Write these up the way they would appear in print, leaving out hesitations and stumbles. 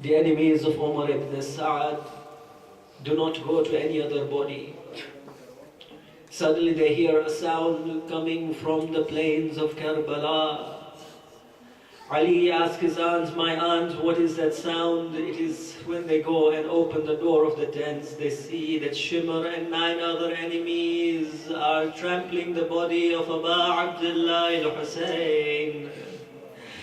The enemies of Umar ibn Sa'ad do not go to any other body. Suddenly they hear a sound coming from the plains of Karbala. Ali asks his aunt, "My aunt, what is that sound?" It is when they go and open the door of the tents, they see that Shimr and 9 other enemies are trampling the body of Aba Abdullah al-Hussein.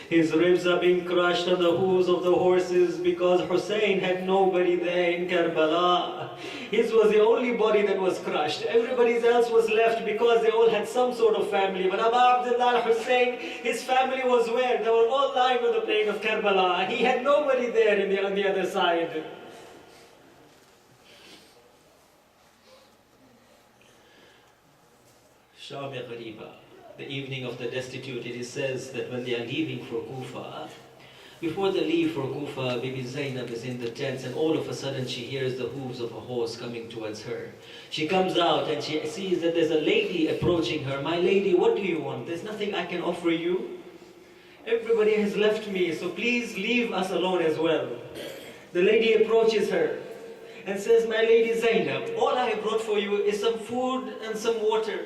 His ribs are being crushed on the hooves of the horses because Hussein had nobody there in Karbala. His was the only body that was crushed. Everybody else was left because they all had some sort of family. But Abu Abdullah al-Hussein, his family was where? They were all lying on the plain of Karbala. He had nobody there on the other side. Sham-e Ghariba. The evening of the destitute, it is says that when they are leaving for Kufa, before they leave for Kufa, Bibi Zainab is in the tents and all of a sudden she hears the hooves of a horse coming towards her. She comes out and she sees that there's a lady approaching her. "My lady, what do you want? There's nothing I can offer you. Everybody has left me, so please leave us alone as well." The lady approaches her and says, "My lady Zainab, all I have brought for you is some food and some water.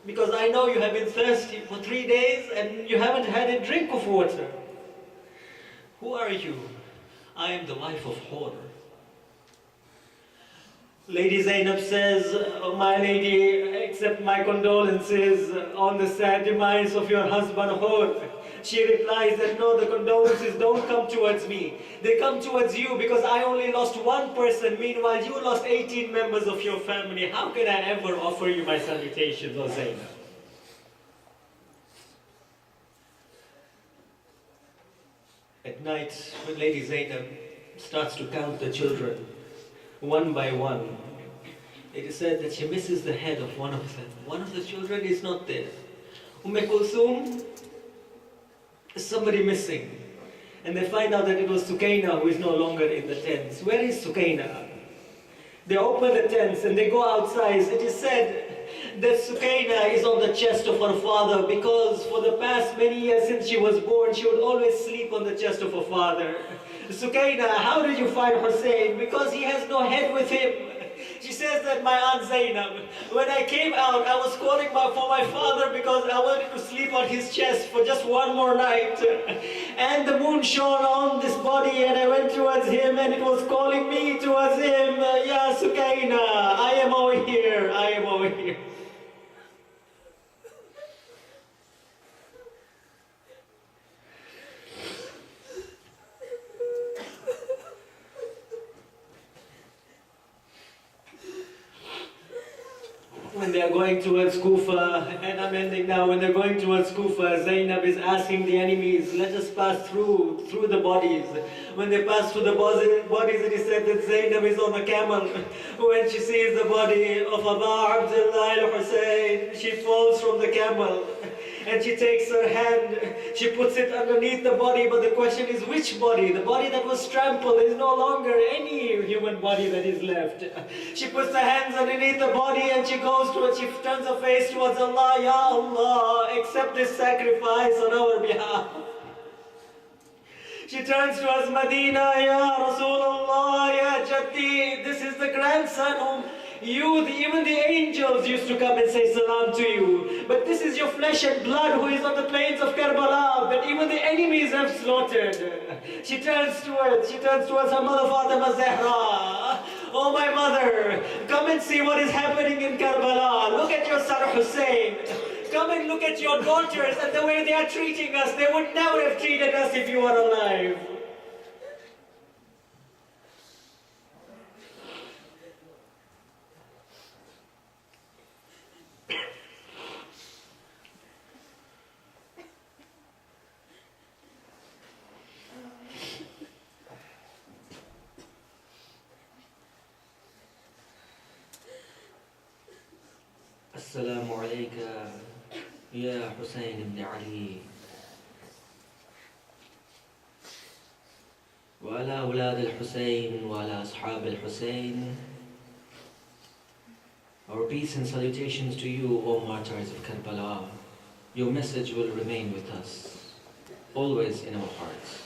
Because I know you have been thirsty for 3 days and you haven't had a drink of water." "Who are you?" "I am the wife of Hur." Lady Zainab says, "Oh, my lady, accept my condolences on the sad demise of your husband Hur." She replies that, "No, the condolences don't come towards me. They come towards you because I only lost one person. Meanwhile, you lost 18 members of your family. How can I ever offer you my salutations, O Zainab?" At night, when Lady Zainab starts to count the children, one by one, it is said that she misses the head of one of them. One of the children is not there. Kulthum, somebody missing. And they find out that it was Sukaina who is no longer in the tents. Where is Sukaina? They open the tents and they go outside. It is said that Sukaina is on the chest of her father because for the past many years since she was born, she would always sleep on the chest of her father. "Sukaina, how did you find Hussein?" "Because he has no head with him." She says that, "My aunt Zainab, when I came out, I was calling for my father because I wanted to sleep on his chest for just one more night. And the moon shone on this body and I went towards him and it was calling me towards him. Ya Sukaina, I am over here, I am over here." When they are going towards Kufa, and I'm ending now, when they're going towards Kufa, Zainab is asking the enemies, "Let us pass through the bodies." When they pass through the bodies, it is said that Zainab is on a camel. When she sees the body of Aba Abdullah al-Hussein, she falls from the camel. And she takes her hand, she puts it underneath the body, but the question is which body? The body that was trampled is no longer any human body that is left. She puts her hands underneath the body and she turns her face towards Allah. "Ya Allah, accept this sacrifice on our behalf." She turns towards Medina. "Ya Rasulullah, Ya Jaddi, this is the grandson whom even the angels used to come and say salam to you. But this is your flesh and blood who is on the plains of Karbala, but even the enemies have slaughtered." She turns towards her mother Fatima Zahra. "Oh my mother, come and see what is happening in Karbala. Look at your son Hussein. Come and look at your daughters and the way they are treating us. They would never have treated us if you were alive." السلام عليك يا حسين بن علي وعلى أولاد الحسين وعلى أصحاب الحسين. Our peace and salutations to you, O martyrs of Karbala. Your message will remain with us, always in our hearts.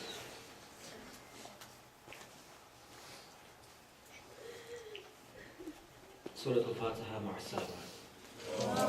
Surah Al-Fatiha مع السلامة.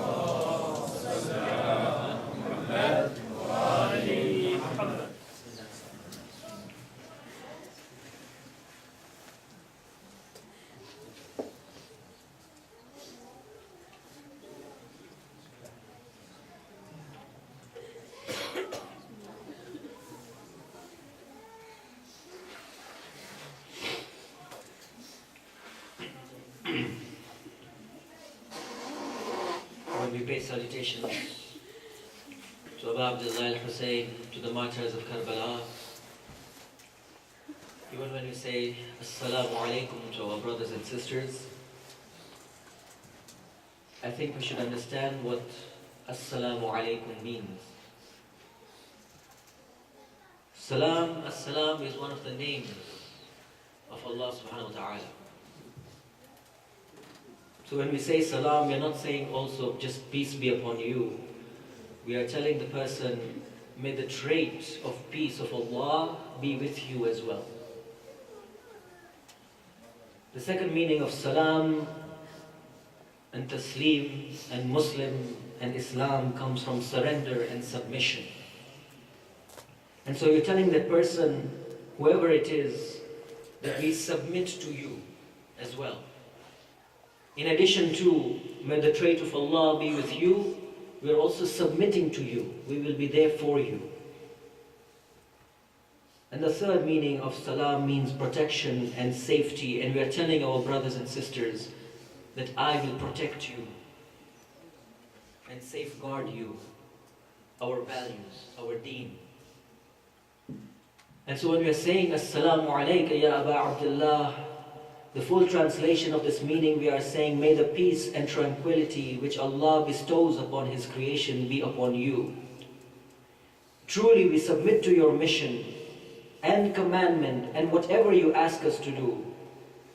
When we pay salutations to Abu Abdullah al-Hussein, to the martyrs of Karbala, even when we say Assalamu alaikum to our brothers and sisters, I think we should understand what Assalamu alaikum means. Salam, As-salam is one of the names of Allah subhanahu wa ta'ala. So when we say salam, we are not saying also just peace be upon you. We are telling the person, may the trait of peace of Allah be with you as well. The second meaning of salam and taslim and Muslim and Islam comes from surrender and submission. And so you're telling that person, whoever it is, that we submit to you as well. In addition to, may the trait of Allah be with you, we are also submitting to you. We will be there for you. And the third meaning of salam means protection and safety. And we are telling our brothers and sisters that I will protect you and safeguard you, our values, our deen. And so when we are saying Assalamu alayka ya Aba Abdullah, the full translation of this meaning, we are saying, may the peace and tranquility which Allah bestows upon His creation be upon you. Truly we submit to your mission and commandment and whatever you ask us to do.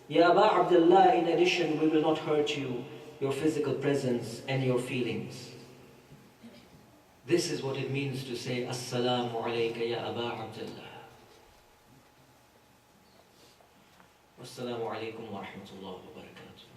Ya Aba Abdullah, in addition, we will not hurt you, your physical presence and your feelings. This is what it means to say, Assalamu alayka ya Aba Abdullah. Wassalamu alaikum wa rahmatullahi wa barakatuh.